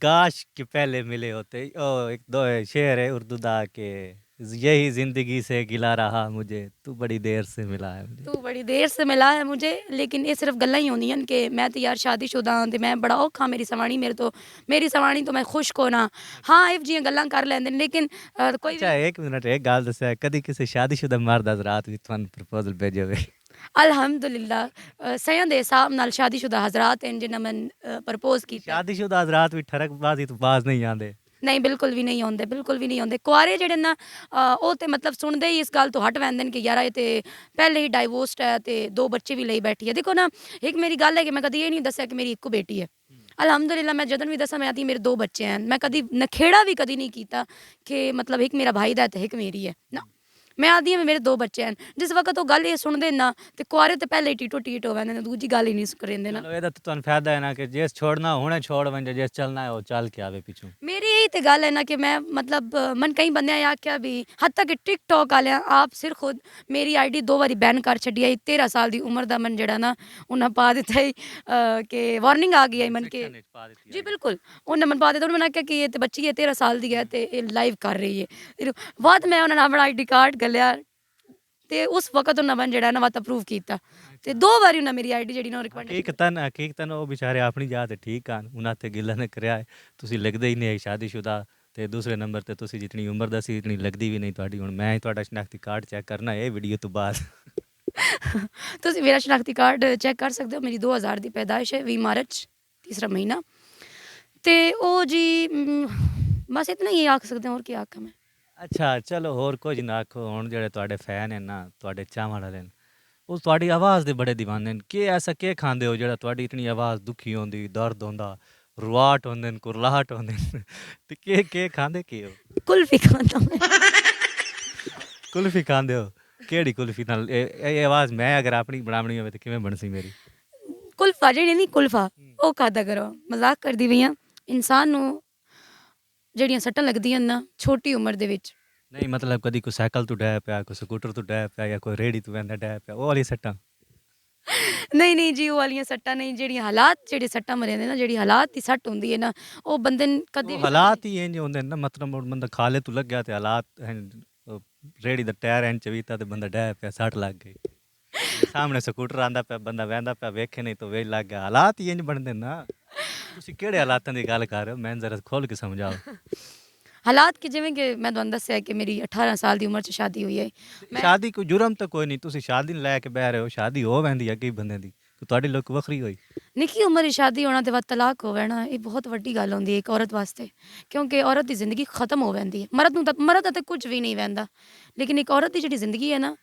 काश कि पहले मिले होते। ओ एक दो शेर है उर्दू दा के यही जिंदगी से गिला रहा मुझे, तू बड़ी देर से मिला है मुझे। तू बड़ी देर से मिला है मुझे, लेकिन ये सिर्फ गल्लां ही होंदियां न कि मैं तो यार शादीशुदा हाँ ते मैं बड़ा औखा मेरी सवाणी तो मैं खुश होना। हाँ इफ जियां गल्लां कर लैंदे न, लेकिन कोई अच्छा भी एक मिनट एक गल दस्सेआ कदी किसी शादीशुदा मर्द हज़रात भी तुहानू प्रपोजल भेजे होवे? अल्हम्दुलिल्लाह सयां दे हिसाब नाल शादीशुदा हज़रात हैं जिन्हां मैं प्रपोज़ कीता है। शादीशुदा हज़रात भी ठरकबाजी तो बाज नहीं आंदे। नहीं बिल्कुल भी नहीं आउंदे, बिल्कुल भी नहीं आउंदे। कुआरे जेह्ड़े न ओह् ते मतलब सुनदे ही इस गल्ल तो हट वैंदे न कि यार एह् ते पैह्ले ही डाइवोर्स्ड है ते 2 बच्चे भी लेई बैठी है। देखो ना एक मेरी गल्ल है कि मैं कदी एह् नहीं दस्सेआ कि मेरी इक्को बेटी है। अल्हम्दुलिल्लाह मैं जदन भी दस्सां मैं आखदी मेरे 2 बच्चे हैं। मैं कदी नखेड़ा भी कदी नहीं कीता कि मतलब एक मेरा भाई दा है ते एक मेरी है। ना मैं आखदी आं मेरे 2 बच्चे हैं। जिस वक़्त ओह् गल्ल एह् सुनदे न ना ते कुआरे ते पैह्ले ही टीटो टीट हो वैंदे न, दूजी गल्ल ही नहीं करेंदे न। चलो ਇਹਦਾ ਤਾਂ ਤੁਹਾਨੂੰ ਫਾਇਦਾ ਹੈ ਨਾ कि जिस छोड़ना हुणे छोड़ वंजे जिस चलना है वो चल के आवे पिछू। मेरी यही तो गल है ना कि मैं मतलब मन कई बंदे आख्या भी हद तक टिकटॉक आलियां आप सिर खुद मेरी आईडी 2 बारी बैन कर छड़ी आई। 13 साल दी उम्र दा मन जेड़ा ना उन्हें पा दिता ही कि वार्निंग आ गई है मन के। सेक्शन ਵਿੱਚ ਪਾ ਦਿੱਤੀ जी आईडी। बिल्कुल उन्हें मन पा दिता उन्होंने आख्या कि ये तो बच्ची है 13 साल दी है तो ये लाइव कर रही है। फिर बाद मैं उन्होंने अपना आईडी कार्ड गलिया ते उस वक्त उन्हें मन जेड़ा ना मत अप्रूव किया ते 2 बारी उन्हें मेरी आईडी जेड़ी ना रिकमेंड ਹਕੀਕਤਨ ਉਹ ਵਿਚਾਰੇ ਆਪਣੀ ਜਾਤ ਠੀਕ ਹਨ ਉਹਨਾਂ ਤੇ ਗਿਲਾ ਨੇ ਕਰਿਆ ਹੈ ਤੁਸੀਂ ਲੱਗਦੇ ਹੀ ਨਹੀਂ ਸ਼ਾਦੀशुदा ਤੇ ਦੂਸਰੇ ਨੰਬਰ ਤੇ ਤੁਸੀਂ ਜਿਤਨੀ ਉਮਰ ਦਾ ਸੀ ਇਤਨੀ ਲੱਗਦੀ ਵੀ ਨਹੀਂ ਤੁਹਾਡੀ ਹੁਣ ਮੈਂ ਹੀ ਤੁਹਾਡਾ ਸ਼ਨਾਖਤੀ ਕਾਰਡ ਚੈੱਕ ਕਰਨਾ ਇਹ ਵੀਡੀਓ ਤੋਂ ਬਾਅਦ ਤੁਸੀਂ ਮੇਰਾ ਸ਼ਨਾਖਤੀ ਕਾਰਡ ਚੈੱਕ ਕਰ ਸਕਦੇ ਹੋ। ਮੇਰੀ 2000 ਦੀ ਪੈਦਾਇਸ਼ ਹੈ 20 ਮਾਰਚ ਤੀਸਰਾ ਮਹੀਨਾ ਤੇ ਉਹ ਜੀ ਬਸ ਇਤਨਾ ਹੀ ਆਖ ਸਕਦੇ ਹਾਂ, ਹੋਰ ਕੀ ਆਖਾਂ ਮੈਂ। ਅੱਛਾ ਚਲੋ ਹੋਰ ਕੁਝ ਨਾ ਆਖੋ ਹੁਣ ਜਿਹੜੇ ਤੁਹਾਡੇ ਫੈਨ ਹਨ ਨਾ ਤੁਹਾਡੇ ਚਾਹਣ ਵਾਲੇ ਨੇ ਉਹ ਤੁਹਾਡੀ ਆਵਾਜ਼ ਦੇ ਬੜੇ دیਵਾਨੇ ਨੇ ਕੀ ਐਸਾ ਕੀ ਖਾਂਦੇ ਹੋ ਜਿਹੜਾ ਤੁਹਾਡੀ ਇਤਨੀ ਆਵਾਜ਼ ਦੁਖੀ ਹੁੰਦੀ ਦਰਦ ਹੁੰਦਾ ਰੁਆਟ ਹੁੰਦੇ ਨੇ ਕੁਰਲਾਹਟ ਹੁੰਦੇ ਨੇ ਤੇ ਕੀ ਖਾਂਦੇ ਕੀ ਹੋ ਕੁਲਫੀ ਖਾਂਦਾ ਮੈਂ। ਕੁਲਫੀ ਖਾਂਦੇ ਹੋ ਕਿਹੜੀ ਕੁਲਫੀ ਨਾਲ ਇਹ ਆਵਾਜ਼ ਮੈਂ ਅਗਰ ਆਪਣੀ ਬਣਾਉਣੀ ਹੋਵੇ ਤਾਂ ਕਿਵੇਂ ਬਣ ਸੀ ਮੇਰੀ ਕੁਲਫਾ ਜਿਹੜੀ ਨਹੀਂ ਕੁਲਫਾ ਉਹ ਖਾਦਾ ਕਰੋ। ਮਜ਼ਾਕ ਕਰਦੀ ਪਈ ਹਾਂ। ਇਨਸਾਨ ਨੂੰ ਜਿਹੜੀਆਂ ਸੱਟਾਂ ਲੱਗਦੀਆਂ ਨਾ ਛੋਟੀ ਉਮਰ ਦੇ ਵਿੱਚ ਨਹੀਂ ਮਤਲਬ ਕਦੀ ਕੋਈ ਸਾਈਕਲ ਤੋਂ ਡੈ ਪਿਆ ਕੋਈ ਸਕੂਟਰ ਤੋਂ ਡੈ ਪਿਆ ਜਾਂ ਕੋਈ ਰੇੜੀ ਤੋਂ ਵੰਦਾ ਡੈ ਪਿਆ ਉਹ ਵਾਲੀ ਸੱਟਾਂ ਨਹੀਂ ਨਹੀਂ ਜੀ ਉਹ ਵਾਲੀਆਂ ਸੱਟਾਂ ਨਹੀਂ, ਜਿਹੜੀਆਂ ਹਾਲਾਤ ਜਿਹੜੇ ਸੱਟਾਂ ਮਰੇ ਨੇ ਨਾ ਜਿਹੜੀ ਹਾਲਾਤ ਦੀ ਸੱਟ ਹੁੰਦੀ ਹੈ ਨਾ ਉਹ ਬੰਦੇ ਨੂੰ ਕਦੇ ਉਹ ਵੀ ਹਾਲਾਤ ਹੀ ਇੰਜ ਹੁੰਦੇ ਨੇ ਨਾ ਮਤਲਬ ਹੁਣ ਬੰਦਾ ਖਾਲੇ ਤੋਂ ਲੱਗਿਆ ਤੇ ਹਾਲਾਤ ਰੇੜੀ ਦਾ ਟਾਇਰ ਇੰਚ ਚਵੀਤਾ ਤੇ ਬੰਦਾ ਡੈ ਪਿਆ ਸੱਟ ਲੱਗ ਗਈ ਸਾਹਮਣੇ ਸਕੂਟਰ ਆਂਦਾ ਪਿਆ ਬੰਦਾ ਵਹਿੰਦਾ ਪਿਆ ਵੇਖੇ ਨਹੀਂ ਤਾਂ ਵੇਖ ਲੱਗ ਗਿਆ ਹਾਲਾਤ ਹੀ ਇੰਜ ਬਣਦੇ ਨਾ ਤੁਸੀਂ ਕਿਹੜੇ ਹਾਲਾਤਾਂ ਦੀ ਗੱਲ ਕਰ ਰਹੇ ਹੋ ਮੈਨੂੰ ਜ਼ਰਾ ਖੋਲ ਕੇ ਸਮਝਾਓ ਹਾਲਾਤ ਕਿ ਜਿਵੇਂ ਕਿ ਮੈਂ ਤੁਹਾਨੂੰ ਦੱਸਿਆ ਕਿ ਮੇਰੀ 18 ਸਾਲ ਦੀ ਉਮਰ 'ਚ ਸ਼ਾਦੀ ਹੋਈ ਹੈ। ਮੈਂ ਸ਼ਾਦੀ ਕੋਈ ਜੁਰਮ ਤਾਂ ਕੋਈ ਨਹੀਂ ਤੁਸੀਂ ਸ਼ਾਦੀ ਨੂੰ ਲੈ ਕੇ ਬਹਿ ਰਹੇ ਹੋ ਸ਼ਾਦੀ ਹੋ ਵੈਂਦੀ ਹੈ ਕਈ ਬੰਦੇ ਦੀ ਤੁਹਾਡੀ ਲੋਕ ਵੱਖਰੀ ਹੋਈ ਨਿੱਕੀ ਉਮਰ 'ਚ ਸ਼ਾਦੀ ਹੋਣਾ ਤੇ ਬਾਅਦ ਤਲਾਕ ਹੋ ਜਾਣਾ ਇਹ ਬਹੁਤ ਵੱਡੀ ਗੱਲ ਹੁੰਦੀ ਹੈ ਇੱਕ ਔਰਤ ਵਾਸਤੇ, ਕਿਉਂਕਿ ਔਰਤ ਦੀ ਜ਼ਿੰਦਗੀ ਖਤਮ ਹੋ ਜਾਂਦੀ ਹੈ। ਮਰਦ ਤਾਂ ਕੁਝ ਵੀ ਨਹੀਂ ਵਹਿੰਦਾ, ਲੇਕਿਨ ਇੱਕ ਔਰਤ ਦੀ ਜਿਹੜੀ ਜ਼ਿੰਦਗੀ ਹੈ ਨਾ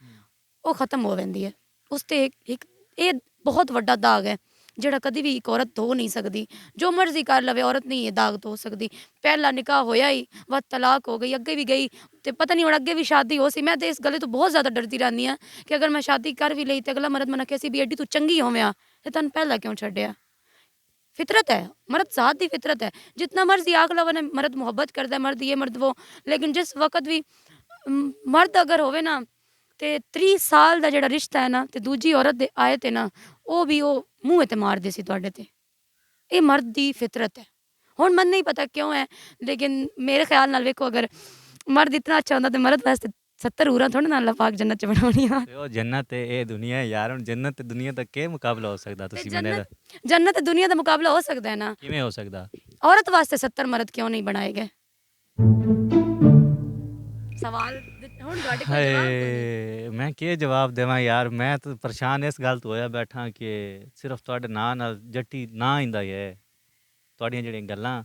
ਉਹ ਖਤਮ ਹੋ ਜਾਂਦੀ ਹੈ। ਉਸ ਤੇ ਇੱਕ ਇਹ ਬਹੁਤ ਵੱਡਾ ਦਾਗ ਹੈ ਜਿਹੜਾ ਕਦੀ ਵੀ ਇੱਕ ਔਰਤ ਧੋ ਨਹੀਂ ਸਕਦੀ। ਜੋ ਮਰਜ਼ੀ ਕਰ ਲਵੇ ਔਰਤ ਨਹੀਂ ਇਹ ਦਾਗ ਧੋ ਸਕਦੀ। ਪਹਿਲਾ ਨਿਕਾਹ ਹੋਇਆ ਹੀ ਬਾਅਦ ਤਲਾਕ ਹੋ ਗਈ, ਅੱਗੇ ਵੀ ਗਈ ਤੇ ਪਤਾ ਨਹੀਂ ਹੁਣ ਅੱਗੇ ਵੀ ਸ਼ਾਦੀ ਹੋ ਸੀ। ਮੈਂ ਤੇ ਇਸ ਗੱਲ ਤੋਂ ਬਹੁਤ ਜ਼ਿਆਦਾ ਡਰਦੀ ਰਹਿੰਦੀ ਹਾਂ ਕਿ ਅਗਰ ਮੈਂ ਸ਼ਾਦੀ ਕਰ ਵੀ ਲਈ ਤੇ ਅਗਲਾ ਮਰਦ ਮਨਾ ਕੇ ਸੀ ਵੀ ਐਡੀ ਤੂੰ ਚੰਗੀ ਹੋਵਿਆ ਤੇ ਤੈਨੂੰ ਪਹਿਲਾਂ ਕਿਉਂ ਛੱਡਿਆ। फितरत है, मर्द साथ की फितरत है। जितना मर्जी आग लवा ने मर्द मुहब्बत करता है, मर्द ये मर्द वो, लेकिन जिस वक्त भी मर्द अगर होवे ना ते 30 साल का जो रिश्ता है ना ते दूजी औरत दे आए थे ना वो भी वो मूँह ते मार दे सी तुहाडे ते। ये मर्द की फितरत है। हुण मन नहीं पता क्यों है, लेकिन मेरे ख्याल नाल वेखो अगर मर्द इतना अच्छा होंदा ते मर्द वास्ते 70 हूरां थोड़ी ना अल्लाह पाक जन्नत च बनाउणियां। ਤੇ ਉਹ ਜੰਨਤ ਤੇ ਇਹ ਦੁਨੀਆ ਹੈ ਯਾਰ ਹੁਣ ਜੰਨਤ ਤੇ ਦੁਨੀਆ ਦਾ ਕੀ ਮੁਕਾਬਲਾ ਹੋ ਸਕਦਾ ते ਤੁਸੀਂ ਮੈਨੇ जन्नत जन्नत दुनिया का मुकाबला हो सकता है ना। ਕਿਵੇਂ ਹੋ ਸਕਦਾ औरत वास्ते 70 मर्द क्यों नहीं बनाए गए। सवाल हुण तुहाडे कोल जवाब कोई नहीं। ਹਾਏ ਮੈਂ ਕੀ ਜਵਾਬ ਦੇਵਾਂ ਯਾਰ ਮੈਂ ਤਾਂ ਪਰੇਸ਼ਾਨ ਇਸ ਗੱਲ ਤੋਂ ਹੋਇਆ ਬੈਠਾ ਕਿ ਸਿਰਫ ਤੁਹਾਡੇ ਨਾਂ ਨਾਲ ਜੱਟੀ ਨਾ ਆਂਦਾ ਹੀ ਹੈ ਤੁਹਾਡੀਆਂ ਜਿਹੜੀਆਂ ਗੱਲਾਂ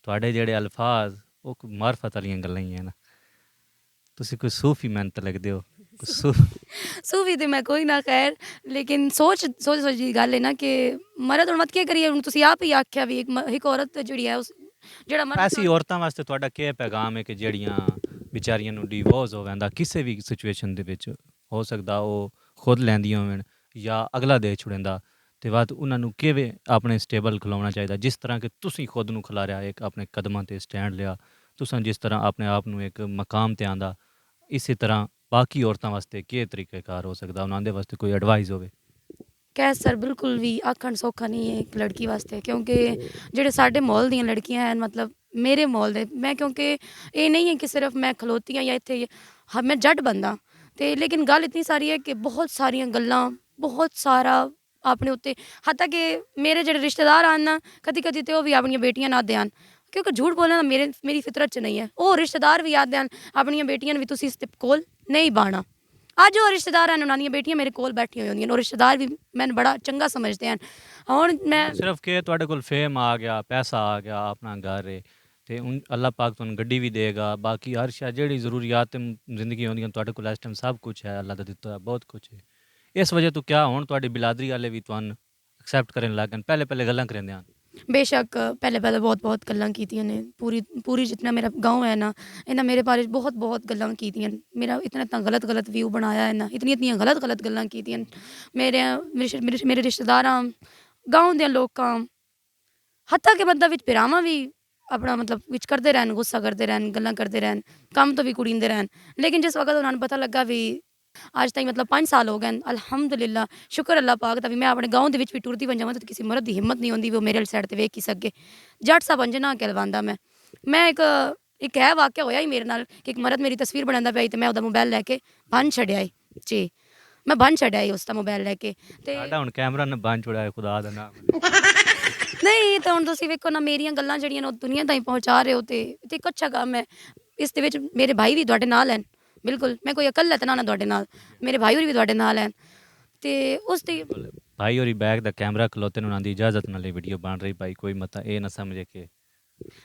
ਤੁਹਾਡੇ ਜਿਹੜੇ ਅਲਫਾਜ਼ ਉਹ ਕੋਈ ਮਾਰਫਤ ਵਾਲੀਆਂ ਗੱਲਾਂ ਹੀ ਹੈ ਨਾ ਤੁਸੀਂ ਕੋਈ ਸੂਫੀ ਮਿਹਨਤ ਲੱਗਦੇ ਹੋ ਕੋਈ सूफी ते मैं कोई ना खैर, लेकिन सोच दी गल है ना कि मर्द हुण मत क्या करिए। हुण तुसीं आप ही आख्या भी एक औरत जिहड़ी है उस जेह्ड़ा मर्द ਐਸੀ ਔਰਤਾਂ ਵਾਸਤੇ ਤੁਹਾਡਾ ਕੀ ਪੈਗਾਮ ਹੈ ਕਿ ਜਿਹੜੀਆਂ ਵਿਚਾਰੀਆਂ ਨੂੰ ਡਿਵੋਰਸ ਹੋ ਜਾਂਦਾ ਕਿਸੇ ਵੀ ਸਿਚੁਏਸ਼ਨ ਦੇ ਵਿੱਚ ਹੋ ਸਕਦਾ ਉਹ ਖੁਦ ਲੈਂਦੀਆਂ ਹੋਣ ਜਾਂ ਅਗਲਾ ਦੇ ਛੁੜਿੰਦਾ ਤੇ ਬਾਅਦ ਉਹਨਾਂ ਨੂੰ ਕਿਵੇਂ ਆਪਣੇ ਸਟੇਬਲ ਖਿਲਾਉਣਾ ਚਾਹੀਦਾ ਜਿਸ ਤਰ੍ਹਾਂ ਕਿ ਤੁਸੀਂ ਖੁਦ ਨੂੰ ਖਿਲਾਰਿਆ ਇੱਕ ਆਪਣੇ ਕਦਮਾਂ ਤੇ ਸਟੈਂਡ ਲਿਆ ਤੁਸੀਂ ਜਿਸ ਤਰ੍ਹਾਂ ਆਪਣੇ ਆਪ ਨੂੰ ਇੱਕ ਮਕਾਮ ਤੇ ਆਂਦਾ ਇਸੇ ਤਰ੍ਹਾਂ ਬਾਕੀ ਔਰਤਾਂ ਵਾਸਤੇ ਕੀ ਤਰੀਕੇਕਾਰ ਹੋ ਸਕਦਾ ਉਹਨਾਂ ਦੇ ਵਾਸਤੇ ਕੋਈ ਐਡਵਾਈਸ ਹੋਵੇ ਕੈਂਸਰ ਬਿਲਕੁਲ ਵੀ ਆਖਣ ਸੌਖਾ ਨਹੀਂ ਹੈ ਇੱਕ ਲੜਕੀ ਵਾਸਤੇ, ਕਿਉਂਕਿ ਜਿਹੜੇ ਸਾਡੇ ਮਾਹੌਲ ਦੀਆਂ ਲੜਕੀਆਂ ਹਨ, ਮਤਲਬ ਮੇਰੇ ਮਾਹੌਲ ਦੇ, ਮੈਂ ਕਿਉਂਕਿ ਇਹ ਨਹੀਂ ਹੈ ਕਿ ਸਿਰਫ ਮੈਂ ਖਲੋਤੀ ਹਾਂ ਜਾਂ ਇੱਥੇ ਹਾਂ ਮੈਂ ਜੱਟ ਬੰਦਾ, ਤੇ ਲੇਕਿਨ ਗੱਲ ਇਤਨੀ ਸਾਰੀ ਹੈ ਕਿ ਬਹੁਤ ਸਾਰੀਆਂ ਗੱਲਾਂ, ਬਹੁਤ ਸਾਰਾ ਆਪਣੇ ਉੱਤੇ, ਹੱਤਾ ਕਿ ਮੇਰੇ ਜਿਹੜੇ ਰਿਸ਼ਤੇਦਾਰ ਹਨ ਨਾ, ਕਦੀ ਕਦੀ ਤੇ ਉਹ ਵੀ ਆਪਣੀਆਂ ਬੇਟੀਆਂ ਨਾ ਦੇਣ, ਕਿਉਂਕਿ ਝੂਠ ਬੋਲਣਾ ਮੇਰੀ ਫਿਤਰਤ 'ਚ ਨਹੀਂ ਹੈ। ਉਹ ਰਿਸ਼ਤੇਦਾਰ ਵੀ ਯਾਦ ਦੇਣ ਆਪਣੀਆਂ ਬੇਟੀਆਂ ਨੂੰ ਵੀ ਤੁਸੀਂ ਇਸ ਦੇ ਕੋਲ ਨਹੀਂ ਬਾਣਾ। ਅੱਜ ਉਹ ਰਿਸ਼ਤੇਦਾਰ ਹਨ, ਉਹਨਾਂ ਦੀਆਂ ਬੇਟੀਆਂ ਮੇਰੇ ਕੋਲ ਬੈਠੀਆਂ ਹੋਈਆਂ ਹੁੰਦੀਆਂ, ਉਹ ਰਿਸ਼ਤੇਦਾਰ ਵੀ ਮੈਨੂੰ ਬੜਾ ਚੰਗਾ ਸਮਝਦੇ ਹਨ। ਹੁਣ ਮੈਂ ਸਿਰਫ ਕਿ ਤੁਹਾਡੇ ਕੋਲ ਫੇਮ ਆ ਗਿਆ, ਪੈਸਾ ਆ ਗਿਆ, ਆਪਣਾ ਘਰ ਹੈ, ਤੇ ਅੱਲਾਹ ਪਾਕ ਤੁਹਾਨੂੰ ਗੱਡੀ ਵੀ ਦੇਗਾ, ਬਾਕੀ ਹਰ ਸ਼ੈ ਜਿਹੜੀ ਜ਼ਰੂਰੀਆਤ ਜ਼ਿੰਦਗੀ ਹੁੰਦੀਆਂ ਤੁਹਾਡੇ ਕੋਲ ਇਸ ਟਾਈਮ ਸਭ ਕੁਝ ਹੈ, ਅੱਲਾਹ ਦਾ ਦਿੱਤਾ ਹੋਇਆ ਬਹੁਤ ਕੁਝ ਹੈ। ਇਸ ਵਜ੍ਹਾ ਤੋਂ ਕਿਆ ਹੁਣ ਤੁਹਾਡੀ ਬਿਲਾਦਰੀ ਵਾਲੇ ਵੀ ਤੁਹਾਨੂੰ ਐਕਸੈਪਟ ਕਰਨ ਲੱਗ ਗਏ, ਪਹਿਲੇ ਪਹਿਲੇ ਗੱਲਾਂ ਕਰਿੰਦੇ ਹਨ। ਬੇਸ਼ੱਕ ਪਹਿਲੇ ਪਹਿਲੇ ਬਹੁਤ ਬਹੁਤ ਗੱਲਾਂ ਕੀਤੀਆਂ ਨੇ, ਪੂਰੀ ਜਿਤਨਾ ਮੇਰਾ ਗਾँव ਹੈ ਨਾ, ਇਹਨਾਂ ਮੇਰੇ ਬਾਰੇ ਬਹੁਤ ਬਹੁਤ ਗੱਲਾਂ ਕੀਤੀਆਂ, ਮੇਰਾ ਇਤਨਾ ਗਲਤ ਗਲਤ ਵਿਊ ਬਣਾਇਆ ਹੈ ਨਾ, ਇਤਨੀਆਂ ਗਲਤ ਗਲਤ ਗੱਲਾਂ ਕੀਤੀਆਂ ਮੇਰੇ ਰਿਸ਼ਤੇਦਾਰਾਂ, ਗਾँव ਦੇ ਲੋਕਾਂ, ਹੱਤਾ ਕਿ ਬੰਦਾ ਵਿੱਚ ਭਰਾਵਾਂ ਵੀ ਆਪਣਾ ਮਤਲਬ ਵਿੱਚ ਕਰਦੇ ਰਹਿਣ, ਗੁੱਸਾ ਕਰਦੇ ਰਹਿਣ, ਗੱਲਾਂ ਕਰਦੇ ਰਹਿਣ, ਕੰਮ ਤੋਂ ਵੀ ਕੁੜੀਂਦੇ ਰਹਿਣ। ਲੇਕਿਨ ਜਿਸ ਵਕਤ ਉਹਨਾਂ ਨੂੰ ਪਤਾ ਲੱਗਾ ਵੀ ਅੱਜ ਤਾਈਂ ਮਤਲਬ 5 ਸਾਲ ਹੋ ਗਏ ਹਨ, ਅਲਹਮਦੁਲਿਲਾ, ਸ਼ੁਕਰ ਅੱਲਾਹ ਪਾਕ ਦਾ, ਵੀ ਮੈਂ ਆਪਣੇ ਗਾँव ਦੇ ਵਿੱਚ ਵੀ ਟੁਰਦੀ ਬਣ ਜਾਵਾਂ ਤਾਂ ਕਿਸੇ ਮਰਦ ਦੀ ਹਿੰਮਤ ਨਹੀਂ ਹੁੰਦੀ ਵੀ ਉਹ ਮੇਰੇ ਵਾਲੀ ਸਾਈਡ ਤੇ ਵੇਖ ਹੀ ਸਕੇ। ਜੱਟ ਸਾਹਿਬ ਅੰਜਨਾ ਕਹਿਲਵਾਂਦਾ ਮੈਂ ਇੱਕ ਹੈ ਵਾਕਿਆ ਹੋਇਆ ਹੀ ਮੇਰੇ ਨਾਲ ਕਿ ਇੱਕ ਮਰਦ ਮੇਰੀ ਤਸਵੀਰ ਬਣਾਉਂਦਾ ਪਿਆ ਸੀ ਤੇ ਮੈਂ ਉਹਦਾ ਮੋਬਾਈਲ ਲੈ ਕੇ ਬੰਨ ਛੱਡਿਆ ਈ ਜੀ, ਮੈਂ ਬੰਨ ਛੱਡਿਆ ਈ ਉਸ ਦਾ ਮੋਬਾਈਲ ਲੈ ਕੇ। ਤੇ ਸਾਡਾ ਹੁਣ ਕੈਮਰਾ ਨਾ ਬੰਦ ਛੁੜਾਇਆ, ਖੁਦਾ ਦਾ ਨਾਮ ਨਹੀਂ ਤਾਂ ਹੁਣ ਤੁਸੀਂ ਵੇਖੋ ਨਾ, ਮੇਰੀਆਂ ਗੱਲਾਂ ਜਿਹੜੀਆਂ ਨੇ ਉਹ ਦੁਨੀਆ ਤਾਈਂ ਪਹੁੰਚਾ ਰਹੇ ਹੋ, ਤੇ ਇੱਕ ਅੱਛਾ ਕੰਮ ਹੈ। ਇਸ ਦੇ ਵਿੱਚ ਮੇਰੇ ਭਾਈ ਵੀ ਤੁਹਾਡੇ ਨਾਲ ਹਨ, ਬਿਲਕੁਲ ਮੈਂ ਕੋਈ ਇਕੱਲਾ ਤਾਂ ਨਾ ਤੁਹਾਡੇ ਨਾਲ, ਮੇਰੇ ਭਾਈ ਹੋਰੀ ਵੀ ਤੁਹਾਡੇ ਨਾਲ ਹਨ। ਤੇ ਉਸ ਦੀ ਭਾਈ ਹੋਰੀ ਬੈਗ ਦਾ ਕੈਮਰਾ ਖਲੋਤੇ ਨੇ, ਉਹਨਾਂ ਦੀ ਇਜਾਜ਼ਤ ਨਾਲ ਇਹ ਵੀਡੀਓ ਬਣ ਰਹੀ, ਭਾਈ ਕੋਈ ਮਤਾ ਇਹ ਨਾ ਸਮਝੇ ਕਿ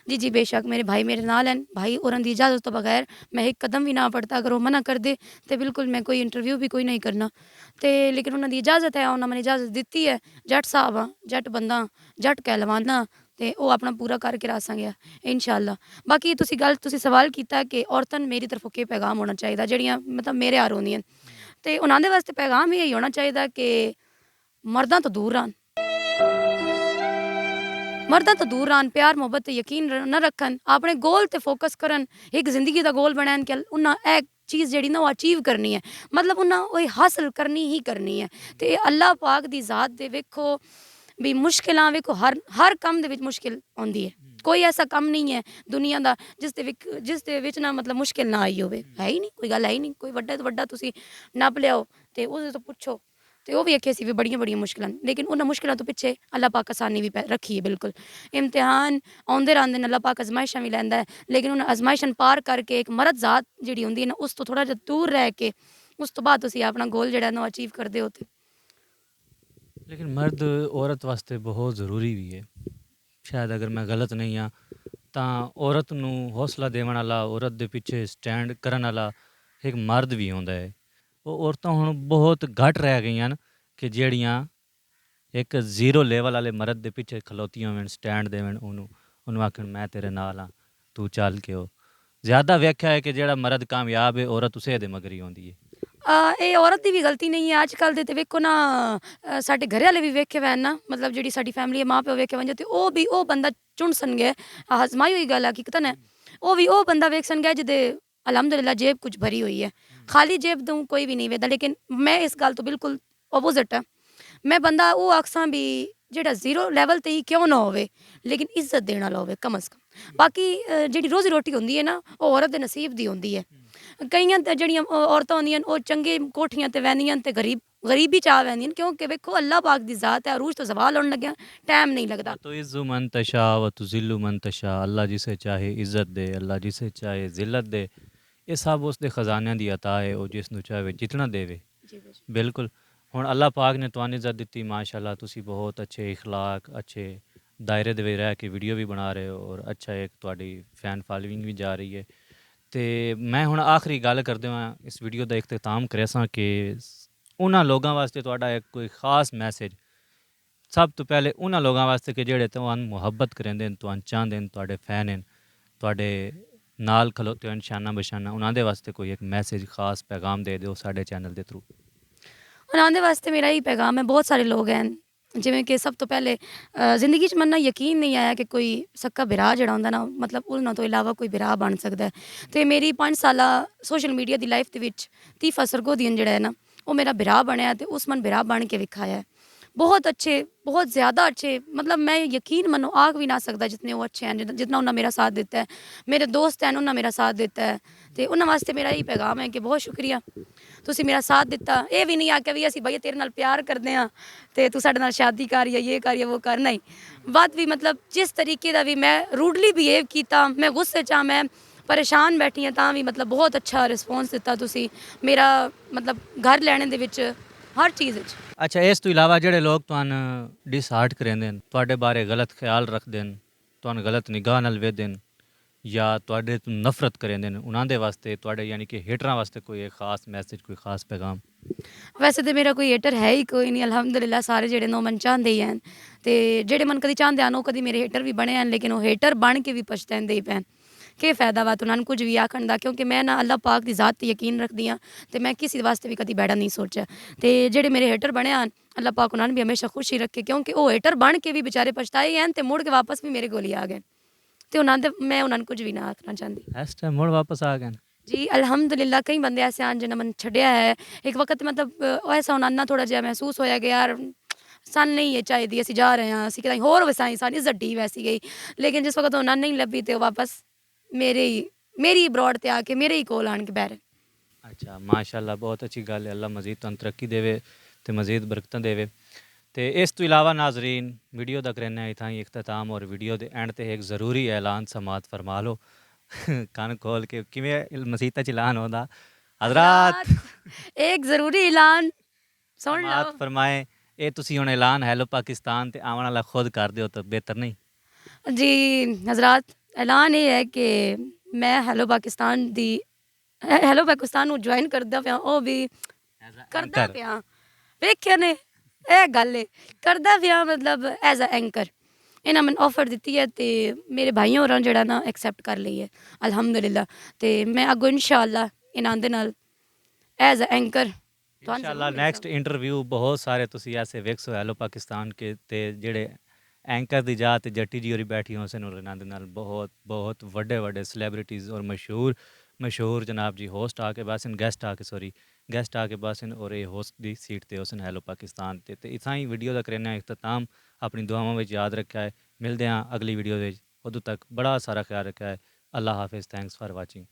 जी जी बेशक मेरे भाई मेरे नाल हैं, भाई और की इजाज़त तो बगैर मैं एक कदम भी ना पड़ता। अगर वो मना कर दे तो बिल्कुल मैं कोई इंटरव्यू भी कोई नहीं करना। तो लेकिन उन्होंने इजाज़त है, उन्होंने मैंने इजाज़त दी है। जट साहब हाँ, जट बंदा, जट कहलवाना, तो वो अपना पूरा करके रासांगे इंशाअल्लाह। बाकी तुसी सवाल किया कि औरतन मेरी तरफों के पैगाम होना चाहिए, जड़ियाँ मतलब मेरे आर होंदियां, तो उन्होंने वास्ते पैगाम यही होना चाहिए कि मर्दां तो दूर रहन, मर्दां तो दूर रहन, प्यार मुहब्बत ते यकीन न रखन, अपने गोल ते फोकस करन, एक जिंदगी का गोल बनान कि उन्हें एक चीज़ जी ना वो अचीव करनी है, मतलब उन्हें वो हासिल करनी ही करनी है। तो अल्लाह पाक दी ज़ात दे वेखो भी मुश्किलां वेखो हर कम दे विच मुश्किल आउंदी है, कोई ऐसा कम नहीं है दुनिया का जिस दे विच ना मतलब मुश्किल ना आई होवे, है ही नहीं, कोई गल है ही नहीं। कोई वड्डा तो वड्डा तुसी नप लियाओ ते उस तो पुछो तो वो भी आखे सी भी बड़ियां बड़ियां मुश्किलां, लेकिन उन्होंने मुश्किलों तो पिछे अल्लाह पाक आसानी भी रखी है। बिल्कुल इम्तिहान आउंदे रहिंदे ने, अल्लाह पाक आजमाइशां भी लैंदा है, लेकिन उन्हें आजमाइशां पार करके एक मर्द जात जिहड़ी हुंदी है ना, उस तो थोड़ा जिहा दूर रह के उस तो बाद तुसी अपना गोल जिहड़ा ना अचीव करदे हो। लेकिन मर्द औरत वास्ते बहुत ज़रूरी भी है, शायद अगर मैं गलत नहीं हाँ ਤਾਂ ਔਰਤ ਨੂੰ ਹੌਸਲਾ ਦੇਣ ਵਾਲਾ, ਔਰਤ ਦੇ ਪਿੱਛੇ ਸਟੈਂਡ ਕਰਨ ਵਾਲਾ ਇੱਕ ਮਰਦ ਵੀ ਹੁੰਦਾ ਹੈ। ਉਹ ਔਰਤਾਂ ਹੁਣ ਬਹੁਤ ਘੱਟ ਰਹਿ ਗਈਆਂ ਹਨ ਕਿ ਜਿਹੜੀਆਂ ਇੱਕ ਜ਼ੀਰੋ ਲੈਵਲ ਵਾਲੇ ਮਰਦ ਦੇ ਪਿੱਛੇ ਖਲੋਤੀਆਂ ਹੋਣ, ਸਟੈਂਡ ਦੇਣ, ਉਹਨੂੰ ਆਖਣ ਮੈਂ ਤੇਰੇ ਨਾਲ ਹਾਂ, ਤੂੰ ਚੱਲ ਕੇ। ਉਹ ਜ਼ਿਆਦਾ ਵੇਖਿਆ ਹੈ ਕਿ ਜਿਹੜਾ ਮਰਦ ਕਾਮਯਾਬ ਹੈ, ਔਰਤ ਉਸੇ ਦੇ ਮਗਰ ਹੀ ਆਉਂਦੀ ਹੈ। ਇਹ ਔਰਤ ਦੀ ਵੀ ਗਲਤੀ ਨਹੀਂ ਹੈ। ਅੱਜ ਕੱਲ੍ਹ ਦੇ ਤੇ ਵੇਖੋ ਨਾ, ਸਾਡੇ ਘਰੇ ਵਾਲੇ ਵੀ ਵੇਖੇ ਵੈਨ ਨਾ, ਮਤਲਬ ਜਿਹੜੀ ਸਾਡੀ ਫੈਮਿਲੀ ਹੈ, ਮਾਂ ਪਿਓ ਵੇਖੇ ਵੰਜੇ, ਤੇ ਉਹ ਬੰਦਾ ਚੁਣ ਸਨਗੇ, ਹਜ਼ਮਾਈ ਹੋਈ ਗੱਲ ਹਕੀਕਤਨ ਹੈ। ਉਹ ਬੰਦਾ ਵੇਖ ਸਨਗੇ ਜਿਹਦੇ ਅਲਹਮਦੁਲਿਲਾ ਜੇਬ ਕੁਝ ਭਰੀ ਹੋਈ ਹੈ, ਖਾਲੀ ਜੇਬ ਤੋਂ ਕੋਈ ਵੀ ਨਹੀਂ ਵੇਖਦਾ। ਲੇਕਿਨ ਮੈਂ ਇਸ ਗੱਲ ਤੋਂ ਬਿਲਕੁਲ ਆਪੋਜ਼ਿਟ ਹਾਂ। ਮੈਂ ਬੰਦਾ ਉਹ ਆਖਸਾਂ ਵੀ ਜਿਹੜਾ ਜ਼ੀਰੋ ਲੈਵਲ ਤੇ ਹੀ ਕਿਉਂ ਨਾ ਹੋਵੇ, ਲੇਕਿਨ ਇੱਜ਼ਤ ਦੇਣ ਵਾਲਾ ਹੋਵੇ ਕਮ ਅਜ਼ ਕਮ। ਬਾਕੀ ਜਿਹੜੀ ਰੋਜ਼ੀ ਰੋਟੀ ਹੁੰਦੀ ਹੈ ਨਾ, ਉਹ ਔਰਤ ਦੇ ਨਸੀਬ ਦੀ ਹੁੰਦੀ ਹੈ। ਕਈਆਂ ਜਿਹੜੀਆਂ ਔਰਤਾਂ ਹੁੰਦੀਆਂ ਉਹ ਚੰਗੇ ਕੋਠੀਆਂ ਤੇ ਵਹਿੰਦੀਆਂ ਤੇ ਗਰੀਬੀ ਚਾਹ ਵਹਿੰਦੀਆਂ, ਕਿਉਂਕਿ ਵੇਖੋ ਅੱਲਾਹ ਪਾਕ ਦੀ ਜ਼ਾਤ ਹੈ, ਅਰੂਜ ਤੋਂ ਜ਼ਵਾਲ ਹੋਣ ਲੱਗਿਆ ਟਾਈਮ ਨਹੀਂ ਲੱਗਦਾ। तो इज़्ज़ु मन तशा व तुज़िल्लु मन तशा, अल्लाह जिसे चाहे इज़्ज़त दे, अल्लाह जिसे चाहे ज़िल्लत दे। ਇਹ ਸਭ ਉਸ ਦੇ ਖਜ਼ਾਨਿਆਂ ਦੀ ਅਤਾ ਹੈ, ਉਹ ਜਿਸ ਨੂੰ ਚਾਹੇ ਜਿਤਨਾ ਦੇਵੇ। ਬਿਲਕੁਲ ਹੁਣ ਅੱਲਾਹ ਪਾਕ ਨੇ ਤੁਹਾਨੂੰ ਇੱਜ਼ਤ ਦਿੱਤੀ, ਮਾਸ਼ਾਅੱਲਾ, ਤੁਸੀਂ ਬਹੁਤ ਅੱਛੇ ਇਖਲਾਕ, ਅੱਛੇ ਦਾਇਰੇ ਦੇ ਵਿੱਚ ਰਹਿ ਕੇ ਵੀਡੀਓ ਵੀ ਬਣਾ ਰਹੇ ਹੋ, ਔਰ ਅੱਛਾ ਇੱਕ ਤੁਹਾਡੀ ਫੈਨ ਫਾਲੋਇੰਗ ਵੀ ਜਾ ਰਹੀ ਹੈ। ਤੇ ਮੈਂ ਹੁਣ ਆਖਰੀ ਗੱਲ ਕਰਦੇ ਹਾਂ, ਇਸ ਵੀਡੀਓ ਦਾ ਇਖਤਤਾਮ ਕਰਿਆ ਸਾਂ ਕਿ ਉਹਨਾਂ ਲੋਕਾਂ ਵਾਸਤੇ ਤੁਹਾਡਾ ਇੱਕ ਕੋਈ ਖਾਸ ਮੈਸੇਜ, ਸਭ ਤੋਂ ਪਹਿਲੇ ਉਹਨਾਂ ਲੋਕਾਂ ਵਾਸਤੇ ਕਿ ਜਿਹੜੇ ਤੁਹਾਨੂੰ ਮੁਹੱਬਤ ਕਰਿੰਦੇ ਨੇ, ਤੁਹਾਨੂੰ ਚਾਹੁੰਦੇ ਨੇ, ਤੁਹਾਡੇ ਫੈਨ ਹਨ, ਤੁਹਾਡੇ ਨਾਲ ਖਲੋਤੇ ਹਨ ਸ਼ਾਨਾ ਬਸ਼ਾਨਾ, ਉਹਨਾਂ ਦੇ ਵਾਸਤੇ ਕੋਈ ਇੱਕ ਮੈਸੇਜ ਖਾਸ ਪੈਗਾਮ ਦੇ ਦਿਓ ਸਾਡੇ ਚੈਨਲ ਦੇ ਥਰੂ। ਉਹਨਾਂ ਦੇ ਵਾਸਤੇ ਮੇਰਾ ਹੀ ਪੈਗਾਮ ਹੈ, ਬਹੁਤ ਸਾਰੇ ਲੋਕ ਹਨ ਜਿਵੇਂ ਕਿ ਸਭ ਤੋਂ ਪਹਿਲੇ ਜ਼ਿੰਦਗੀ 'ਚ ਮੈਨੂੰ ਯਕੀਨ ਨਹੀਂ ਆਇਆ ਕਿ ਕੋਈ ਸਕਾ ਬਿਰਾ ਜਿਹੜਾ ਹੁੰਦਾ ਨਾ, ਮਤਲਬ ਉਹਨਾਂ ਤੋਂ ਇਲਾਵਾ ਕੋਈ ਬਿਰਾ ਬਣ ਸਕਦਾ। ਅਤੇ ਮੇਰੀ 5 ਸਾਲਾ ਸੋਸ਼ਲ ਮੀਡੀਆ ਦੀ ਲਾਈਫ ਦੇ ਵਿੱਚ ਤੀਫਾ ਸਰਗੋਦੀਨ ਜਿਹੜਾ ਹੈ ਨਾ, ਉਹ ਮੇਰਾ ਬਿਰਾ ਬਣਿਆ ਅਤੇ ਉਸ ਮਨ ਬਿਰਾ ਬਣ ਕੇ ਵਿਖਾਇਆ। बहुत अच्छे, बहुत ज़्यादा अच्छे, मतलब मैं यकीन मनो आख भी ना सकदा जितने वो अच्छे हैं, जितना उन्हें मेरा साथ दिता है। मेरे दोस्त हैं उन्हें मेरा साथ दिता है, तो उन्होंने वास्ते मेरा यही पैगाम है कि बहुत शुक्रिया ਤੁਸੀਂ ਮੇਰਾ ਸਾਥ ਦਿੱਤਾ। ਇਹ ਵੀ ਨਹੀਂ ਆਖਿਆ ਵੀ ਅਸੀਂ ਬਈ ਤੇਰੇ ਨਾਲ ਪਿਆਰ ਕਰਦੇ ਹਾਂ ਤੇ ਤੂੰ ਸਾਡੇ ਨਾਲ ਸ਼ਾਦੀ ਕਰ ਜਾਂ ਇਹ ਕਰ ਜਾਂ ਉਹ ਕਰ, ਨਹੀਂ। ਬਾਤ ਵੀ ਮਤਲਬ ਜਿਸ ਤਰੀਕੇ ਦਾ ਵੀ ਮੈਂ ਰੂਡਲੀ ਬਿਹੇਵ ਕੀਤਾ, ਮੈਂ ਗੁੱਸੇ 'ਚ ਹਾਂ, ਮੈਂ ਪਰੇਸ਼ਾਨ ਬੈਠੀ ਹਾਂ, ਤਾਂ ਵੀ ਮਤਲਬ ਬਹੁਤ ਅੱਛਾ ਰਿਸਪੌਂਸ ਦਿੱਤਾ ਤੁਸੀਂ ਮੇਰਾ, ਮਤਲਬ ਘਰ ਲੈਣੇ ਦੇ ਵਿੱਚ, ਹਰ ਚੀਜ਼ ਵਿੱਚ। ਅੱਛਾ, ਇਸ ਤੋਂ ਇਲਾਵਾ ਜਿਹੜੇ ਲੋਕ ਤੁਹਾਨੂੰ ਡਿਸਹਾਰਟ ਕਰਾਉਂਦੇ ਨੇ, ਤੁਹਾਡੇ ਬਾਰੇ ਗਲਤ ਖਿਆਲ ਰੱਖਦੇ ਨੇ, ਤੁਹਾਨੂੰ ਗਲਤ ਨਿਗਾਹ ਨਾਲ ਵੇਖਦੇ ਨੇ ਜਾਂ ਤੁਹਾਡੇ ਤੋਂ ਨਫ਼ਰਤ ਕਰਾਉਂਦੇ ਨੇ, ਉਹਨਾਂ ਦੇ ਵਾਸਤੇ ਤੁਹਾਡੇ ਯਾਨੀ ਕਿ ਹੇਟਰਾਂ ਵਾਸਤੇ ਕੋਈ ਇੱਕ ਖਾਸ ਮੈਸੇਜ, ਕੋਈ ਖਾਸ ਪੈਗਾਮ? ਵੈਸੇ ਤਾਂ ਮੇਰਾ ਕੋਈ ਹੇਟਰ ਹੈ ਹੀ ਕੋਈ ਨਹੀਂ, ਅਲਹਮਦੁਲਿਲਾ ਸਾਰੇ ਜਿਹੜੇ ਨੋ ਮਨ ਚਾਹੁੰਦੇ ਹੀ ਹਨ, ਤੇ ਜਿਹੜੇ ਮਨ ਕਦੀ ਚਾਹੁੰਦੇ ਹਨ ਉਹ ਕਦੀ ਮੇਰੇ ਹੇਟਰ ਵੀ ਬਣੇ ਹਨ, ਲੇਕਿਨ ਉਹ ਹੇਟਰ ਬਣ ਕੇ ਵੀ ਪਛਤਾਉਂਦੇ ਹੀ ਪੈਣ। ਕੀ ਫਾਇਦਾ ਵਾ ਉਹਨਾਂ ਨੂੰ ਕੁਝ ਵੀ ਆਖਣ ਦਾ, ਕਿਉਂਕਿ ਮੈਂ ਨਾ ਅੱਲਾਹ ਪਾਕ ਦੀ ਜ਼ਾਤ 'ਤੇ ਯਕੀਨ ਰੱਖਦੀ ਹਾਂ, ਤੇ ਮੈਂ ਕਿਸੇ ਵਾਸਤੇ ਵੀ ਕਦੀ ਬੈੜਾ ਨਹੀਂ ਸੋਚਿਆ। ਤੇ ਜਿਹੜੇ ਮੇਰੇ ਹੇਟਰ ਬਣੇ ਹਨ, ਅੱਲਾਹ ਪਾਕ ਉਹਨਾਂ ਨੂੰ ਵੀ ਹਮੇਸ਼ਾ ਖੁਸ਼ੀ ਰੱਖੇ, ਕਿਉਂਕਿ ਉਹ ਹੇਟਰ ਬਣ ਕੇ ਵੀ ਵਿਚਾਰੇ ਪਛਤਾਏ ਹਨ ਤੇ ਮੁੜ ਕੇ ਵਾਪਸ ਵੀ ਮੇਰੇ ਕੋਲ ਹੀ ਆ ਗਏ, ਤੇ ਉਹਨਾਂ ਦੇ ਮੈਂ ਉਹਨਾਂ ਨੂੰ ਕੁਝ ਵੀ ਨਾ ਆਖਣਾ ਚਾਹੁੰਦੀ। ਇਸ ਟਾਈਮ ਮੁੜ ਵਾਪਸ ਆ ਗਏ ਨੇ? जी अल्हम्दुलिल्लाह, कई बंदे ऐसे हैं जिन्हें मन छड़िया है एक वक्त, मतलब ऐसा होना ना थोड़ा जिहा महसूस होया कि यार सन नहीं है चाहिए, असी जा रहे हैं, असी कि होर वसाई सारी इज्जत ढी वैसी गई, लेकिन जिस वक्त उन्हें नहीं लभी तो वापस मेरी ब्रॉड ते आके मेरे ही कोल आन के बैठ। ਅੱਛਾ, ਮਾਸ਼ਾਅੱਲਾ, ਬਹੁਤ ਅੱਛੀ ਗੱਲ ਹੈ। ਅੱਲਾ ਮਜ਼ੀਦ ਤੁਹਾਨੂੰ ਤਰੱਕੀ ਦੇਵੇ ਤੇ ਮਜ਼ੀਦ ਬਰਕਤਾਂ ਦੇਵੇ। ਤੇ ਇਸ ਤੋਂ ਇਲਾਵਾ ਨਾਜ਼ਰੀਨ, ਵੀਡੀਓ ਦਾ ਕਰਨਾ ਹੈ ਇਥਾਂ ਹੀ ਇਖਤਤਾਮ, ਔਰ ਵੀਡੀਓ ਦੇ ਐਂਡ ਤੇ ਇੱਕ ਜ਼ਰੂਰੀ ਐਲਾਨ ਸਮਾਤ ਫਰਮਾ ਲਓ ਕੰਨ ਖੋਲ ਕੇ, ਕਿਵੇਂ ਮਸੀਤਾਂ ਚ ਐਲਾਨ ਹੁੰਦਾ ਹਜ਼ਰਾਤ? एक ज़रूरी ऐलान सुन लो। ਸਮਾਤ ਫਰਮਾਏ। ਇਹ ਤੁਸੀਂ ਹੁਣ ਐਲਾਨ ਹੈਲੋ ਪਾਕਿਸਤਾਨ ਤੇ ਆਉਣ ਵਾਲਾ ਖੁਦ ਕਰ ਦਿਓ ਤਾਂ ਬਿਹਤਰ ਨਹੀਂ? जी हजरात, ऐलान ये है कि मैं हैलो पाकिस्तान ਨੂੰ ज्वाइन करदा पिया, ਉਹ ਵੀ ਕਰਦਾ ਪਿਆ, ਵੇਖਿਆ ਨੇ ਇਹ ਗੱਲ ਹੈ, ਕਰਦਾ ਪਿਆ ਮਤਲਬ ਐਜ਼ ਅ ਐਂਕਰ। ਇਹਨਾਂ ਮੈਨੂੰ ਆਫਰ ਦਿੱਤੀ ਹੈ ਤੇ ਮੇਰੇ ਭਾਈਆਂ ਹੋਰਾਂ ਜਿਹੜਾ ਨਾ ਐਕਸੈਪਟ ਕਰ ਲਈ ਹੈ ਅਲਹਮਦੁਲਿਲਾ, ਤੇ ਮੈਂ ਅੱਗੋਂ ਇਨਸ਼ਾਅੱਲਾ ਇਹਨਾਂ ਦੇ ਨਾਲ ਐਜ਼ ਅ ਐਂਕਰ ਇਨਸ਼ਾਅੱਲਾ ਨੈਕਸਟ ਇੰਟਰਵਿਊ ਬਹੁਤ ਸਾਰੇ ਤੁਸੀਂ ਐਸੇ ਵੇਖੋ ਹੈਲੋ ਪਾਕਿਸਤਾਨ ਕੇ, ਤੇ ਜਿਹੜੇ ਐਂਕਰ ਦੀ ਜਾਤ ਜੱਟੀ ਜੀ ਹੋਰੀ ਬੈਠੀ ਹੋ ਸਨ, ਉਹਨਾਂ ਦੇ ਨਾਲ ਬਹੁਤ ਬਹੁਤ ਵੱਡੇ ਵੱਡੇ ਸੈਲੀਬ੍ਰਿਟੀਜ਼ ਔਰ ਮਸ਼ਹੂਰ ਜਨਾਬ ਜੀ ਹੋਸਟ ਆ ਕੇ ਬਾਸਨ, ਗੈਸਟ ਆ ਕੇ ਬਾਸਨ, ਔਰ ਇਹ ਹੋਸਟ ਦੀ ਸੀਟ ਤੇ ਹੋਸਨ ਹੈਲੋ ਪਾਕਿਸਤਾਨ ਤੇ ਇਥਾਂ ਹੀ ਵੀਡੀਓ ਦਾ ਕਰਨਾ ਇਖਤਤਾਮ। ਆਪਣੀ ਦੁਆਵਾਂ ਵਿੱਚ ਯਾਦ ਰੱਖਿਆ ਹੈ। ਮਿਲਦੇ ਹਾਂ ਅਗਲੀ ਵੀਡੀਓ ਵਿੱਚ, ਉਦੋਂ ਤੱਕ ਬੜਾ ਸਾਰਾ ਖਿਆਲ ਰੱਖਿਆ ਹੈ। ਅੱਲਾ ਹਾਫਿਜ਼, ਥੈਂਕਸ ਫਾਰ ਵਾਚਿੰਗ।